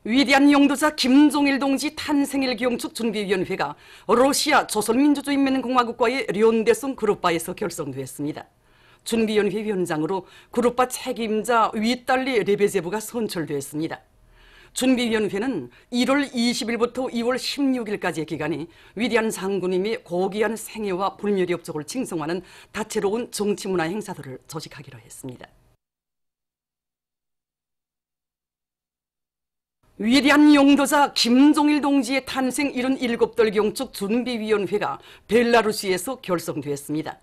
위대한 용도자 김종일 동지 탄생일 기용축 준비위원회가 러시아 조선민주주의인민공화국과의 련대성 그룹바에서 결성되었습니다. 준비위원회 위원장으로 그룹바 책임자 위달리 레베제브가 선출되었습니다. 준비위원회는 1월 20일부터 2월 16일까지의 기간에 위대한 장군님의 고귀한 생애와 불멸의 업적을 칭송하는 다채로운 정치문화 행사들을 조직하기로 했습니다. 위대한 용도자 김종일 동지의 탄생 77돌 경축 준비위원회가 벨라루시에서 결성되었습니다.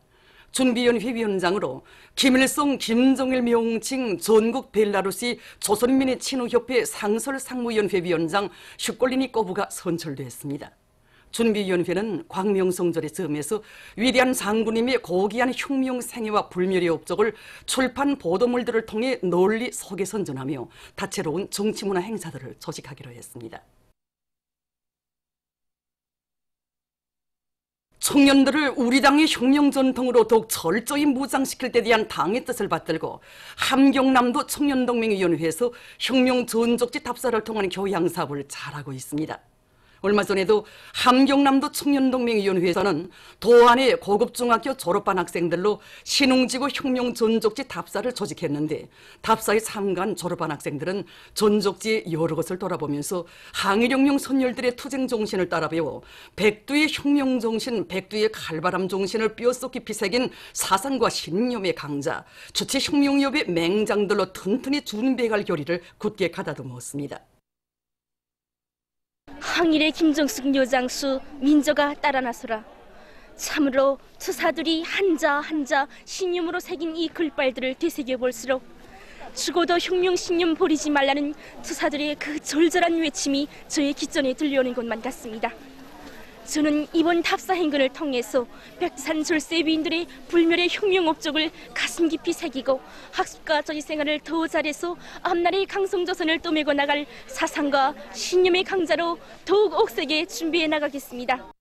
준비위원회 위원장으로 김일성, 김종일 명칭 전국 벨라루시 조선민의 친우협회 상설상무위원회 위원장 슈콜리니코브가 선출되었습니다. 준비위원회는 광명성절의 점에서 위대한 장군님의 고귀한 혁명 생애와 불멸의 업적을 출판 보도물들을 통해 널리 소개 선전하며 다채로운 정치문화 행사들을 조직하기로 했습니다. 청년들을 우리 당의 혁명 전통으로 더욱 철저히 무장시킬 때 대한 당의 뜻을 받들고 함경남도 청년동맹위원회에서 혁명 전적지 답사를 통한 교양 사업을 잘하고 있습니다. 얼마 전에도 함경남도 청년동맹위원회에서는 도안의 고급 중학교 졸업반 학생들로 신흥지구 혁명 전적지 답사를 조직했는데 답사에 참가한 졸업반 학생들은 전적지의 여러 것을 돌아보면서 항일혁명 선열들의 투쟁 정신을 따라 배워 백두의 혁명 정신, 백두의 칼바람 정신을 뼛속 깊이 새긴 사상과 신념의 강자, 주체 혁명협의 맹장들로 튼튼히 준비해갈 결의를 굳게 가다듬었습니다. 항일의 김정숙 요장수 민저가 따라 나서라. 참으로 투사들이 한자 한자 신념으로 새긴 이 글발들을 되새겨볼수록 죽어도 혁명 신념 버리지 말라는 투사들의 그 절절한 외침이 저의 귓전에 들려오는 것만 같습니다. 저는 이번 답사 행군을 통해서 백두산 졸세위인들의 불멸의 혁명 업적을 가슴 깊이 새기고 학습과 저지 생활을 더 잘해서 앞날의 강성조선을 떠밀고 나갈 사상과 신념의 강자로 더욱 억세게 준비해 나가겠습니다.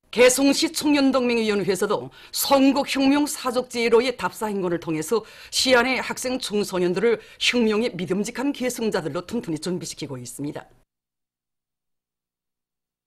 개성시 청년동맹위원회에서도 선국혁명 사족제로의 답사 행군을 통해서 시안의 학생 청소년들을 혁명의 믿음직한 계승자들로 튼튼히 준비시키고 있습니다.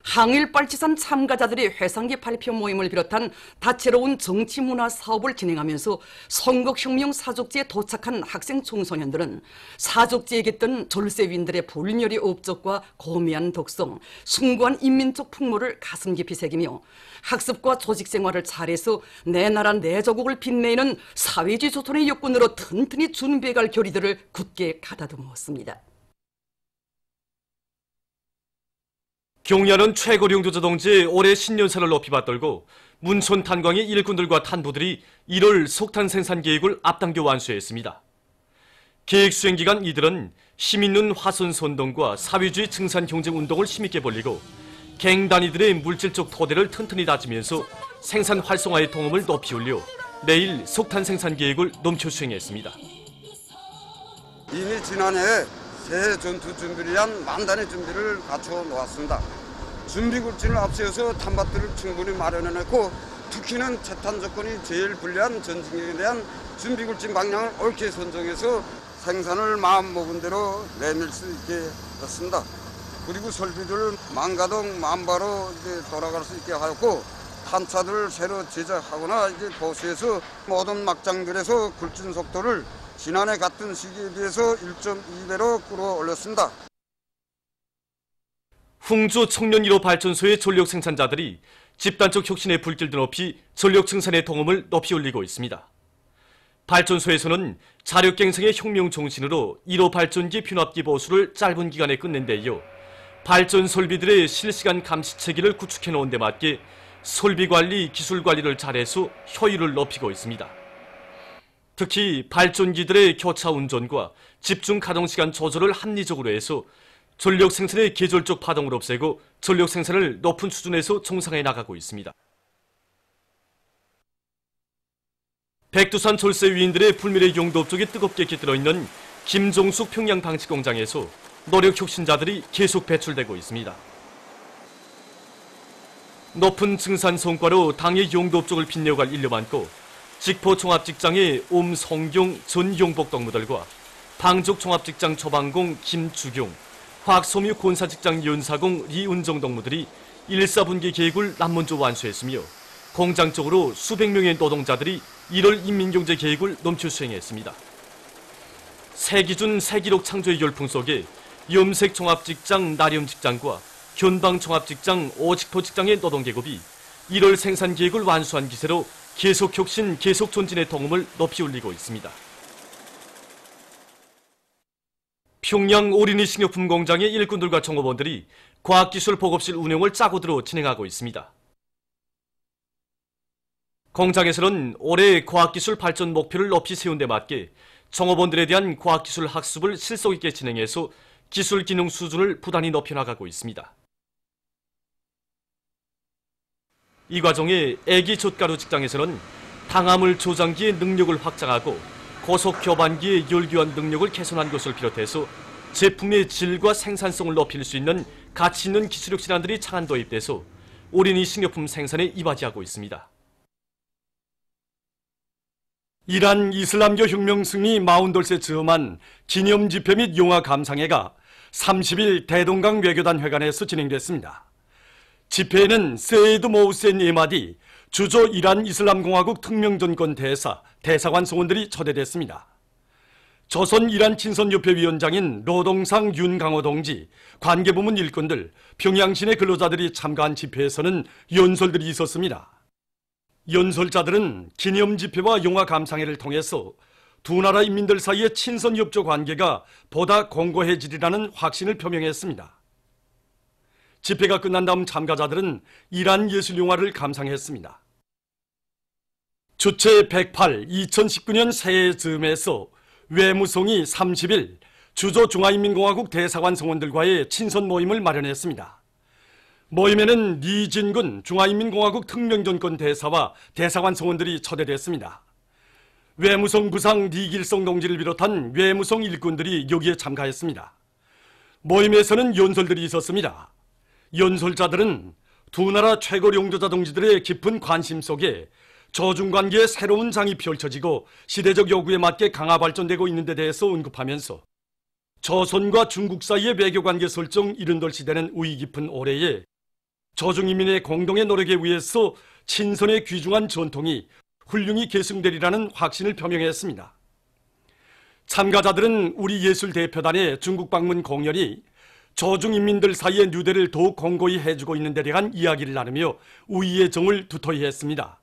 항일빨치산 참가자들의 회상기 발표 모임을 비롯한 다채로운 정치문화 사업을 진행하면서 선국혁명 사족지에 도착한 학생 청소년들은 사족지에 깃든 졸세위인들의 불멸의 업적과 고미한 독성, 숭고한 인민적 풍모를 가슴 깊이 새기며 학습과 조직생활을 잘해서 내 나라 내 조국을 빛내는 사회주의 조선의 역군으로 튼튼히 준비해갈 결의들을 굳게 가다듬었습니다. 경야는 최고령도자 동지 올해 신년사를 높이 받들고 문촌 탄광의 일꾼들과 탄부들이 1월 속탄 생산 계획을 앞당겨 완수했습니다. 계획 수행 기간 이들은 시민눈 화손 선동과 사회주의 증산 경쟁 운동을 힘있게 벌리고 갱단위들의 물질적 토대를 튼튼히 다지면서 생산 활성화의 동험을 높이 올려 내일 속탄 생산 계획을 넘쳐 수행했습니다. 이미 지난해 새해 전투 준비를 위한 만단의 준비를 갖춰 놓았습니다. 준비 굴진을 앞세워서 탄밭들을 충분히 마련해놓고 특히는 채탄 조건이 제일 불리한 전진경에 대한 준비 굴진 방향을 옳게 선정해서 생산을 마음먹은 대로 내밀 수 있게 됐습니다. 그리고 설비들 망가동 만바로 돌아갈 수 있게 하였고 탄차들을 새로 제작하거나 보수해서 모든 막장들에서 굴진 속도를 지난해 같은 시기에 비해서 1.2배로 끌어올렸습니다. 흥주 청년 1호 발전소의 전력 생산자들이 집단적 혁신의 불길도 높이 전력 생산의 동험을 높이 올리고 있습니다. 발전소에서는 자력갱생의 혁명 정신으로 1호 발전기 변압기 보수를 짧은 기간에 끝낸 데 이어 발전 설비들의 실시간 감시 체계를 구축해 놓은 데 맞게 설비 관리, 기술 관리를 잘해서 효율을 높이고 있습니다. 특히 발전기들의 교차 운전과 집중 가동 시간 조절을 합리적으로 해서 전력 생산의 계절적 파동을 없애고 전력 생산을 높은 수준에서 정상화해 나가고 있습니다. 백두산 졸세위인들의 불멸의 용도 업적에 뜨겁게 깃들어 있는 김종숙 평양 방치 공장에서 노력 혁신자들이 계속 배출되고 있습니다. 높은 증산 성과로 당의 용도 업적을 빛내어갈 인류 많고 직포 종합직장의 옴성경 전용복 동무들과 방족종합직장 처방공 김주경, 화학섬유 곤사직장 연사공 리은정 동무들이 1사분기 계획을 남문조 완수했으며 공장 쪽으로 수백 명의 노동자들이 1월 인민경제 계획을 넘쳐 수행했습니다. 새 기준 새 기록 창조의 열풍 속에 염색종합직장 나렴직장과 견방종합직장 오직포직장의 노동계급이 1월 생산 계획을 완수한 기세로 계속 혁신, 계속 전진의 통음을 높이 올리고 있습니다. 평양 어린이 식료품 공장의 일꾼들과 종업원들이 과학기술 보급실 운영을 짜고들어 진행하고 있습니다. 공장에서는 올해 과학기술 발전 목표를 높이 세운 데 맞게 종업원들에 대한 과학기술 학습을 실속 있게 진행해서 기술 기능 수준을 부단히 높여나가고 있습니다. 이 과정에 애기 젓가루 직장에서는 당화물 조장기의 능력을 확장하고 고속 교반기의 열교환 능력을 개선한 것을 비롯해서 제품의 질과 생산성을 높일 수 있는 가치 있는 기술력 신안들이 창안 도입돼서 어린이 식료품 생산에 이바지하고 있습니다. 이란 이슬람교 혁명 승리 40돌세 즈음한 기념 집회 및 용화 감상회가 30일 대동강 외교단 회관에서 진행됐습니다. 집회에는 세이드 모우센 예마디 주조 이란 이슬람공화국 특명전권 대사, 대사관 성원들이 초대됐습니다. 조선 이란 친선협회 위원장인 노동상 윤강호 동지, 관계부문 일꾼들, 평양시내 근로자들이 참가한 집회에서는 연설들이 있었습니다. 연설자들은 기념 집회와 용화 감상회를 통해서 두 나라 인민들 사이의 친선협조 관계가 보다 공고해지리라는 확신을 표명했습니다. 집회가 끝난 다음 참가자들은 이란 예술용화를 감상했습니다. 주체 108 2019년 새해 즈음에서 외무성이 30일 주조 중화인민공화국 대사관 성원들과의 친선 모임을 마련했습니다. 모임에는 리진군 중화인민공화국 특명전권 대사와 대사관 성원들이 초대됐습니다. 외무성 부상 리길성 동지를 비롯한 외무성 일꾼들이 여기에 참가했습니다. 모임에서는 연설들이 있었습니다. 연설자들은 두 나라 최고領導자 동지들의 깊은 관심 속에 조중관계의 새로운 장이 펼쳐지고 시대적 요구에 맞게 강화 발전되고 있는 데 대해서 언급하면서 조선과 중국 사이의 외교관계 설정 70돌 시대는 우위 깊은 올해에 조중인민의 공동의 노력에 의해서 친선의 귀중한 전통이 훌륭히 계승되리라는 확신을 표명했습니다. 참가자들은 우리 예술대표단의 중국 방문 공연이 조중인민들 사이의 뉴대를 더욱 공고히 해주고 있는 데 대한 이야기를 나누며 우위의 정을 두터이 했습니다.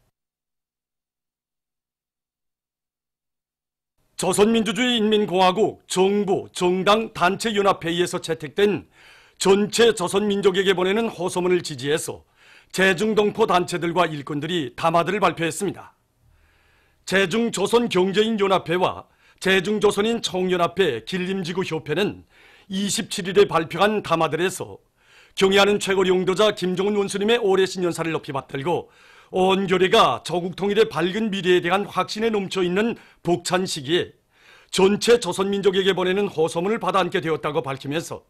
조선민주주의인민공화국 정부, 정당, 단체연합회의에서 채택된 전체 조선민족에게 보내는 호소문을 지지해서 제중동포 단체들과 일꾼들이 담화들을 발표했습니다. 제중조선경제인연합회와 제중조선인 총연합회 길림지구협회는 27일에 발표한 담화들에서 경애하는 최고領導자 김정은 원수님의 올해 신년사를 높이 받들고 온 교례가 조국 통일의 밝은 미래에 대한 확신에 넘쳐있는 벅찬 시기에 전체 조선민족에게 보내는 호소문을 받아안게 되었다고 밝히면서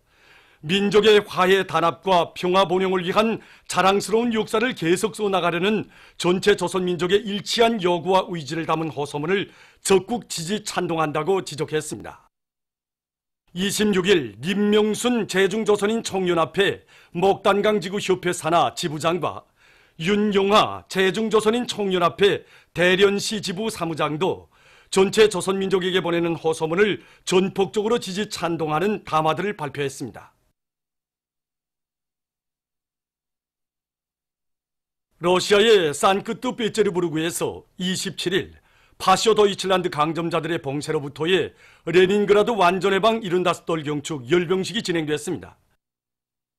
민족의 화해 단합과 평화 번영을 위한 자랑스러운 역사를 계속 써나가려는 전체 조선민족의 일치한 요구와 의지를 담은 호소문을 적극 지지 찬동한다고 지적했습니다. 26일林명순 제중조선인 총연합회 목단강지구 협회 산하 지부장과 윤용하 제중조선인 총연합회 대련시 지부 사무장도 전체 조선민족에게 보내는 호소문을 전폭적으로 지지 찬동하는 담화들을 발표했습니다. 러시아의 산크트페테르부르크에서 27일 파쇼 도이칠란드 강점자들의 봉쇄로부터의 레닌그라드 완전해방 75돌 경축 열병식이 진행됐습니다.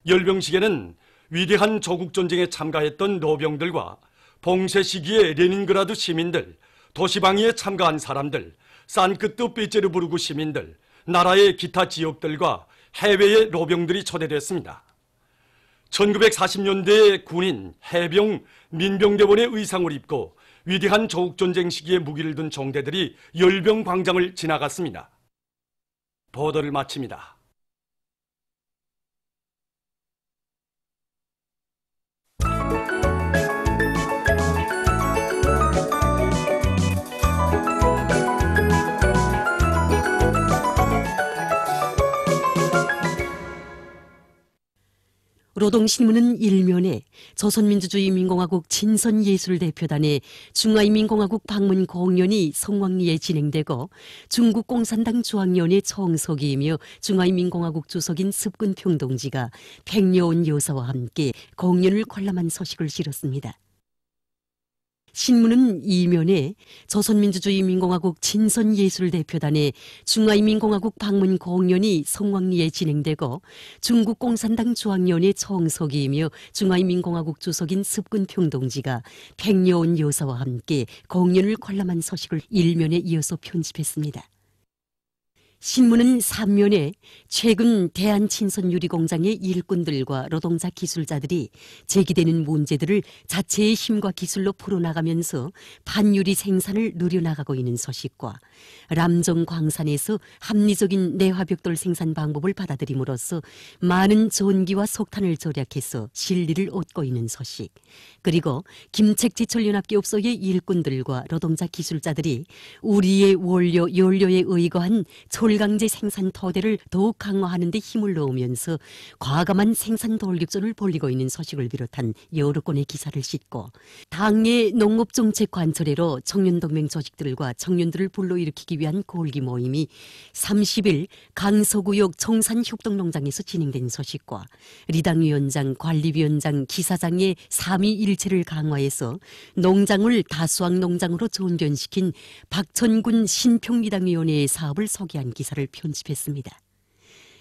열병식에는 위대한 조국전쟁에 참가했던 노병들과 봉쇄 시기에 레닌그라드 시민들, 도시방위에 참가한 사람들, 산크트페테르부르크 시민들, 나라의 기타 지역들과 해외의 노병들이 초대됐습니다. 1940년대의 군인, 해병, 민병대원의 의상을 입고 위대한 조국전쟁 시기에 무기를 든 종대들이 열병광장을 지나갔습니다. 보도를 마칩니다. 노동신문은 일면에 조선민주주의인민공화국 친선예술대표단의 중화인민공화국 방문 공연이 성황리에 진행되고 중국 공산당 중앙위원회 총석이이며 중화인민공화국 주석인 습근평 동지가 백여온 여사와 함께 공연을 관람한 소식을 실었습니다. 신문은 이면에 조선민주주의인민공화국 친선예술대표단의 중화인민공화국 방문 공연이 성황리에 진행되고 중국 공산당 중앙위원회 총석이이며 중화인민공화국 주석인 습근평 동지가 백여온 여사와 함께 공연을 관람한 소식을 일면에 이어서 편집했습니다. 신문은 3면에 최근 대한친선유리공장의 일꾼들과 노동자 기술자들이 제기되는 문제들을 자체의 힘과 기술로 풀어나가면서 반유리 생산을 늘려나가고 있는 소식과 람정 광산에서 합리적인 내화벽돌 생산 방법을 받아들임으로써 많은 전기와 석탄을 절약해서 실리를 얻고 있는 소식, 그리고 김책제철연합기업소의 일꾼들과 노동자 기술자들이 우리의 원료, 연료에 의거한 철강제 생산 토대를 더욱 강화하는 데 힘을 넣으면서 과감한 생산 돌격전을 벌이고 있는 소식을 비롯한 여러 건의 기사를 싣고 당의 농업정책 관철회로 청년동맹 조직들과 청년들을 불러일으키기 위한 골기 모임이 30일 강서구역 청산협동농장에서 진행된 소식과 리당위원장, 관리위원장, 기사장의 3위 일체를 강화해서 농장을 다수학 농장으로 전변시킨 박천군 신평리당위원회의 사업을 소개한 기사를 편집했습니다.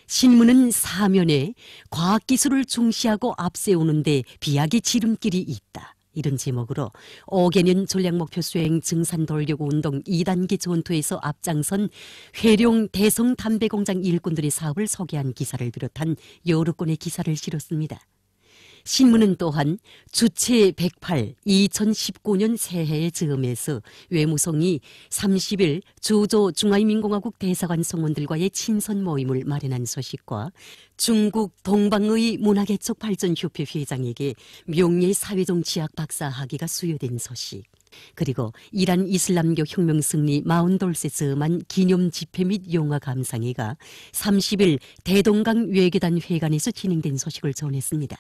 신문은 사면에 과학기술을 중시하고 앞세우는데 비약의 지름길이 있다, 이런 제목으로 5개년 전략목표 수행 증산돌격운동 2단계 전투에서 앞장선 회룡 대성담배공장 일꾼들의 사업을 소개한 기사를 비롯한 여러 건의 기사를 실었습니다. 신문은 또한 주체 108 2019년 새해의 즈음에서 외무성이 30일 주조 중화인민공화국 대사관 성원들과의 친선 모임을 마련한 소식과 중국 동방의 문화개척 발전협회 회장에게 명예 사회정치학 박사 학위가 수여된 소식, 그리고 이란 이슬람교 혁명 승리 40돌세 즈음한 기념 집회 및 영화 감상회가 30일 대동강 외교단 회관에서 진행된 소식을 전했습니다.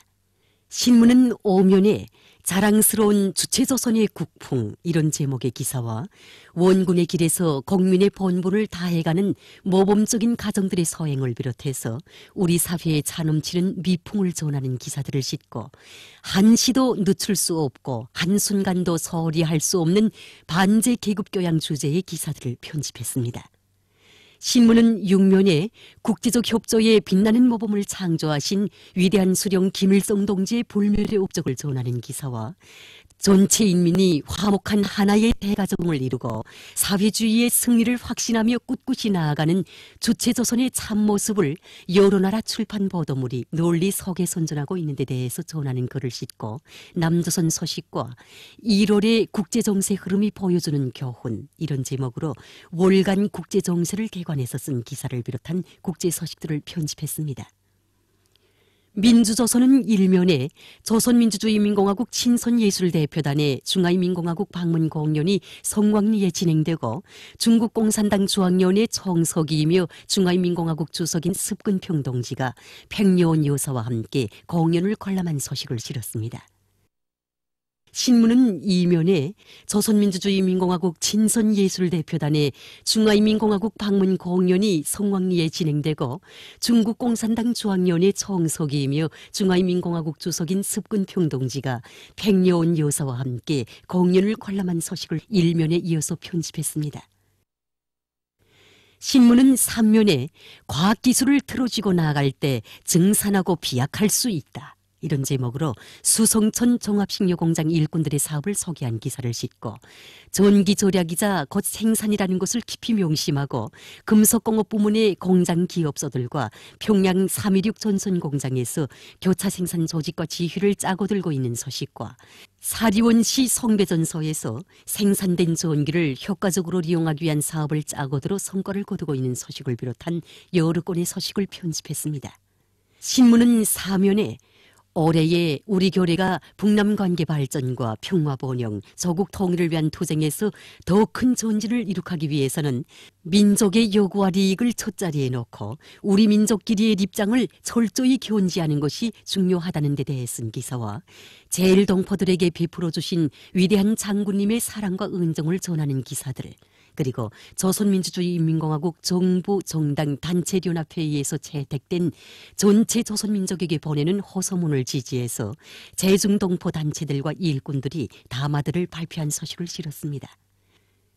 신문은 오면에 자랑스러운 주체조선의 국풍, 이런 제목의 기사와 원군의 길에서 국민의 본분을 다해가는 모범적인 가정들의 서행을 비롯해서 우리 사회에 차넘치는 미풍을 전하는 기사들을 싣고 한시도 늦출 수 없고 한순간도 소홀히 할 수 없는 반제 계급교양 주제의 기사들을 편집했습니다. 신문은 6면에 국제적 협조에 빛나는 모범을 창조하신 위대한 수령 김일성 동지의 불멸의 업적을 전하는 기사와 전체 인민이 화목한 하나의 대가정을 이루고 사회주의의 승리를 확신하며 꿋꿋이 나아가는 주체조선의 참모습을 여러 나라 출판 보도물이 널리 서계선전하고 있는 데 대해서 전하는 글을 싣고 남조선 소식과 1월의 국제정세 흐름이 보여주는 교훈, 이런 제목으로 월간 국제정세를 개관해서 쓴 기사를 비롯한 국제소식들을 편집했습니다. 민주조선은 일면에 조선민주주의인민공화국 친선예술대표단의 중화인민공화국 방문 공연이 성황리에 진행되고 중국 공산당 중앙위원회 총석이이며 중화인민공화국 주석인 습근평 동지가 백여온 여사와 함께 공연을 관람한 소식을 실었습니다. 신문은 이면에 조선민주주의인민공화국 친선예술대표단의 중화인민공화국 방문 공연이 성황리에 진행되고 중국 공산당 중앙위원회 총석이이며 중화인민공화국 주석인 습근평 동지가 백여온 여사와 함께 공연을 관람한 소식을 일면에 이어서 편집했습니다. 신문은 3면에 과학기술을 틀어쥐고 나아갈 때 증산하고 비약할 수 있다, 이런 제목으로 수성천 종합식료공장 일꾼들의 사업을 소개한 기사를 싣고 전기 절약이자 곧 생산이라는 것을 깊이 명심하고 금속공업 부문의 공장 기업소들과 평양 316 전선공장에서 교차 생산 조직과 지휘를 짜고 들고 있는 소식과 사리원시 송배전소에서 생산된 전기를 효과적으로 이용하기 위한 사업을 짜고 들어 성과를 거두고 있는 소식을 비롯한 여러 건의 소식을 편집했습니다. 신문은 4면에 올해의 우리 교례가 북남 관계 발전과 평화 번영, 조국 통일을 위한 투쟁에서 더 큰 전진을 이룩하기 위해서는 민족의 요구와利益을 첫자리에 놓고 우리 민족끼리의 입장을 철저히 견지하는 것이 중요하다는 데 대해 쓴 기사와 제1동포들에게 베풀어 주신 위대한 장군님의 사랑과 은정을 전하는 기사들, 그리고 조선민주주의인민공화국 정부 정당 단체연합회의에서 채택된 전체 조선민족에게 보내는 호소문을 지지해서 제중동포 단체들과 일꾼들이 담화들을 발표한 소식을 실었습니다.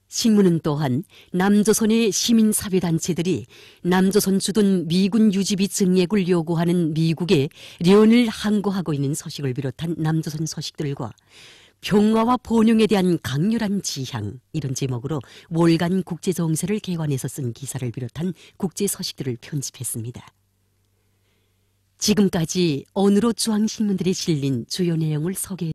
신문은 또한 남조선의 시민사회단체들이 남조선 주둔 미군 유지비 증액을 요구하는 미국에 련을 항고하고 있는 소식을 비롯한 남조선 소식들과 평화와 번영에 대한 강렬한 지향, 이런 제목으로 월간 국제정세를 개관해서 쓴 기사를 비롯한 국제 소식들을 편집했습니다. 지금까지 어느로 중앙신문들에 실린 주요 내용을 소개해